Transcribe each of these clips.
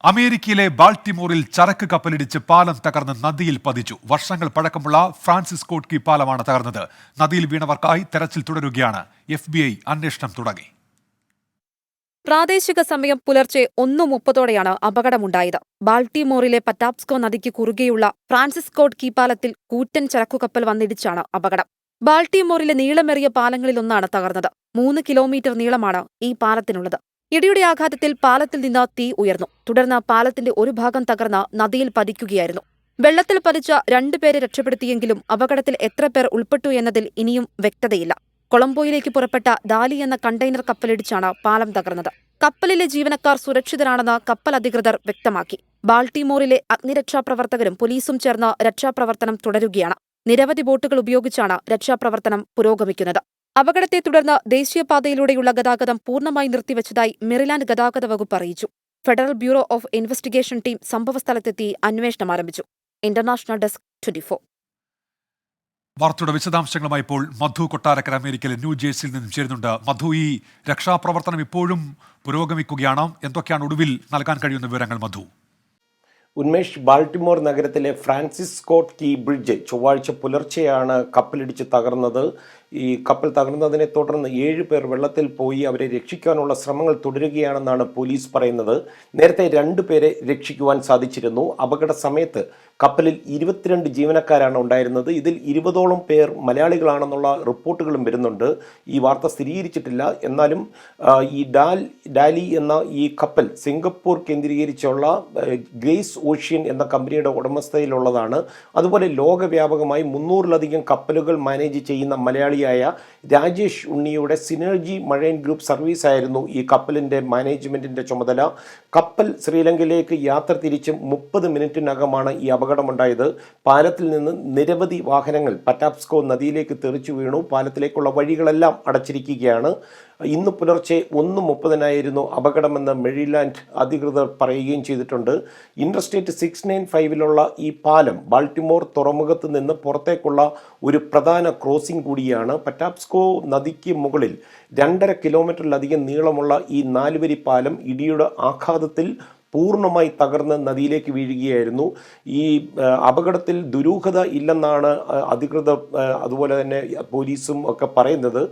അമേരിക്കയിലെ ബാൾട്ടിമോറിൽ ചരക്ക് കപ്പലിടിച്ച് പാലം തകർന്ന് നദിയിൽ പതിച്ചു. വർഷങ്ങൾ പഴക്കമുള്ള ഫ്രാൻസിസ് സ്കോട്ട് കീ പാലമാണ് തകർന്നത്. നദിയിൽ വീണവർക്കായി തെരച്ചിൽ തുടരുകയാണ്. FBI അന്വേഷണം തുടങ്ങി. പ്രാദേശിക സമയം പുലർച്ചെ 1:30 അപകടമുണ്ടായത്. ബാൾട്ടിമോറിലെ പറ്റാപ്സ്കോ നദിക്ക് കുറുകെയുള്ള ഫ്രാൻസിസ് സ്കോട്ട് കീ പാലത്തിൽ കൂറ്റൻ ചരക്കുകപ്പൽ വന്നിടിച്ചാണ് അപകടം. ബാൾട്ടിമോറിലെ നീളമേറിയ പാലങ്ങളിലൊന്നാണ് തകർന്നത്. 3 കിലോമീറ്റർ നീളമാണ് ഈ പാലത്തിനുള്ളത്. ഇടിയുടെ ആഘാതത്തിൽ പാലത്തിൽ നിന്ന് തീ ഉയർന്നു. തുടർന്ന് പാലത്തിന്റെ ഒരു ഭാഗം തകർന്ന് നദിയിൽ പതിക്കുകയായിരുന്നു. വെള്ളത്തിൽ പതിച്ച 2 പേരെ രക്ഷപ്പെടുത്തിയെങ്കിലും അപകടത്തിൽ എത്ര പേർ ഉൾപ്പെട്ടു എന്നതിൽ ഇനിയും വ്യക്തതയില്ല. കൊളംബോയിലേക്ക് പുറപ്പെട്ട ഡാലി എന്ന കണ്ടെയ്നർ കപ്പലിടിച്ചാണ് പാലം തകർന്നത്. കപ്പലിലെ ജീവനക്കാർ സുരക്ഷിതരാണെന്ന് കപ്പൽ അധികൃതർ വ്യക്തമാക്കി. ബാൾട്ടിമോറിലെ അഗ്നിരക്ഷാപ്രവർത്തകരും പോലീസും ചേർന്ന് രക്ഷാപ്രവർത്തനം തുടരുകയാണ്. നിരവധി ബോട്ടുകൾ ഉപയോഗിച്ചാണ് രക്ഷാപ്രവർത്തനം പുരോഗമിക്കുന്നത്. അപകടത്തെ തുടർന്ന് ദേശീയപാതയിലൂടെയുള്ള ഗതാഗതം പൂർണ്ണമായി നിർത്തിവച്ചതായി മെറിലാൻഡ് ഗതാഗത വകുപ്പ് അറിയിച്ചു. Federal Bureau of Investigation team സംഭവസ്ഥലത്തെത്തി അന്വേഷണം ആരംഭിച്ചു. International desk 24. വാർത്തയുടെ വിശദാംശങ്ങളുമായി ഇപ്പോൾ മധു കൊട്ടാരക്കര അമേരിക്കയിലെ ന്യൂജേഴ്സിയിൽ നിന്നും ചേരുന്നുണ്ട്. മധു, ഈ രക്ഷാപ്രവർത്തനം ഇപ്പോഴും പുരോഗമിക്കുകയാണ്. എന്തൊക്കെയാണ് ഒടുവിൽ നൽകാൻ കഴിയുന്ന വിവരങ്ങൾ മധു? ഉന്മേഷ്, ബാൾട്ടിമോർ നഗരത്തിലെ ഫ്രാൻസിസ് സ്കോട്ട് കീ ബ്രിഡ്ജ് ചൊവ്വാഴ്ച പുലർച്ചെയാണ് കപ്പലിടിച്ച് തകർന്നത്. ഈ കപ്പൽ തകർന്നതിനെ തുടർന്ന് 7 പേർ വെള്ളത്തിൽ പോയി. അവരെ രക്ഷിക്കാനുള്ള ശ്രമങ്ങൾ തുടരുകയാണെന്നാണ് പോലീസ് പറയുന്നത്. നേരത്തെ 2 പേരെ രക്ഷിക്കുവാൻ സാധിച്ചിരുന്നു. അപകട സമയത്ത് കപ്പലിൽ 22 ജീവനക്കാരാണ് ഉണ്ടായിരുന്നത്. ഇതിൽ 20ഓളം പേർ മലയാളികളാണെന്നുള്ള റിപ്പോർട്ടുകളും വരുന്നുണ്ട്. ഈ വാർത്ത സ്ഥിരീകരിച്ചിട്ടില്ല. എന്നാലും ഈ ഡാലി എന്ന ഈ കപ്പൽ സിംഗപ്പൂർ കേന്ദ്രീകരിച്ചുള്ള ഗ്രേസ് ഓഷ്യൻ എന്ന കമ്പനിയുടെ ഉടമസ്ഥതയിലുള്ളതാണ്. അതുപോലെ ലോകവ്യാപകമായി 300-ലധികം കപ്പലുകൾ മാനേജ് ചെയ്യുന്ന മലയാളിയായ രാജേഷ് ഉണ്ണിയുടെ സിനർജി മറൈൻ ഗ്രൂപ്പ് സർവീസ് ആയിരുന്നു ഈ കപ്പലിൻ്റെ മാനേജ്മെൻറ്റിൻ്റെ ചുമതല. കപ്പൽ ശ്രീലങ്കയിലേക്ക് യാത്ര തിരിച്ചും 30 മിനിറ്റിനകമാണ് ഈ അപകടമുണ്ടായത്. പാലത്തിൽ നിന്ന് നിരവധി വാഹനങ്ങൾ പറ്റാപ്സ്കോ നദിയിലേക്ക് തെറിച്ചു വീണു. പാലത്തിലേക്കുള്ള വഴികളെല്ലാം അടച്ചിരിക്കുകയാണ്. ഇന്ന് പുലർച്ചെ 1:30 അപകടമെന്ന് മെറിലാൻഡ് അധികൃതർ പറയുകയും ചെയ്തിട്ടുണ്ട്. ഇൻ്റർസ്റ്റേറ്റ് 695 ഈ പാലം ബാൾട്ടിമോർ തുറമുഖത്ത് നിന്ന് പുറത്തേക്കുള്ള ഒരു പ്രധാന ക്രോസിംഗ് കൂടിയാണ്. പറ്റാപ്സ്കോ നദിക്ക് മുകളിൽ 2.5 കിലോമീറ്ററിലധികം നീളമുള്ള ഈ 4-വരി പാലം ഇടിയുടെ ആഘാതത്തിൽ പൂർണ്ണമായി തകർന്ന് നദിയിലേക്ക് വീഴുകയായിരുന്നു. ഈ അപകടത്തിൽ ദുരൂഹത ഇല്ലെന്നാണ് അധികൃതർ അതുപോലെ തന്നെ പോലീസും ഒക്കെ പറയുന്നത്.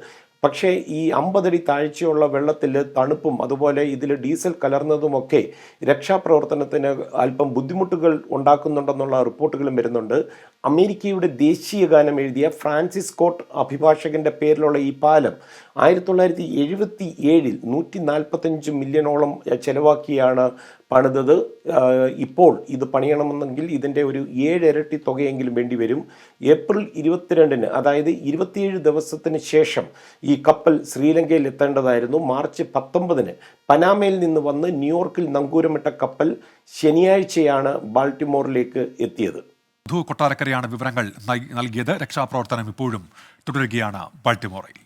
പക്ഷേ ഈ 50 അടി താഴ്ചയുള്ള വെള്ളത്തിൽ തണുപ്പും അതുപോലെ ഇതിൽ ഡീസൽ കലർന്നതുമൊക്കെ രക്ഷാപ്രവർത്തനത്തിന് അല്പം ബുദ്ധിമുട്ടുകൾ ഉണ്ടാക്കുന്നുണ്ടെന്നുള്ള റിപ്പോർട്ടുകളും വരുന്നുണ്ട്. അമേരിക്കയുടെ ദേശീയ ഗാനം എഴുതിയ ഫ്രാൻസിസ് സ്കോട്ട് അഭിഭാഷകന്റെ പേരിലുള്ള ഈ പാലം 1977 145 മില്യണോളം ചെലവാക്കിയാണ് പണിതത്. ഇപ്പോൾ ഇത് പണിയണമെന്നെങ്കിൽ ഇതിൻ്റെ ഒരു 7 ഇരട്ടി തുകയെങ്കിലും വേണ്ടിവരും. ഏപ്രിൽ 22-ന്, അതായത് 27 ദിവസത്തിന് ശേഷം ഈ കപ്പൽ ശ്രീലങ്കയിൽ എത്തേണ്ടതായിരുന്നു. മാർച്ച് 19-ന് പനാമയിൽ നിന്ന് വന്ന് ന്യൂയോർക്കിൽ നങ്കൂരമിട്ട കപ്പൽ ശനിയാഴ്ചയാണ് ബാൾട്ടിമോറിലേക്ക് എത്തിയത്. മധു കൊട്ടാരക്കരയാണ് വിവരങ്ങൾ നൽകിയത്. രക്ഷാപ്രവർത്തനം ഇപ്പോഴും തുടരുകയാണ് ബാൾട്ടിമോറിൽ.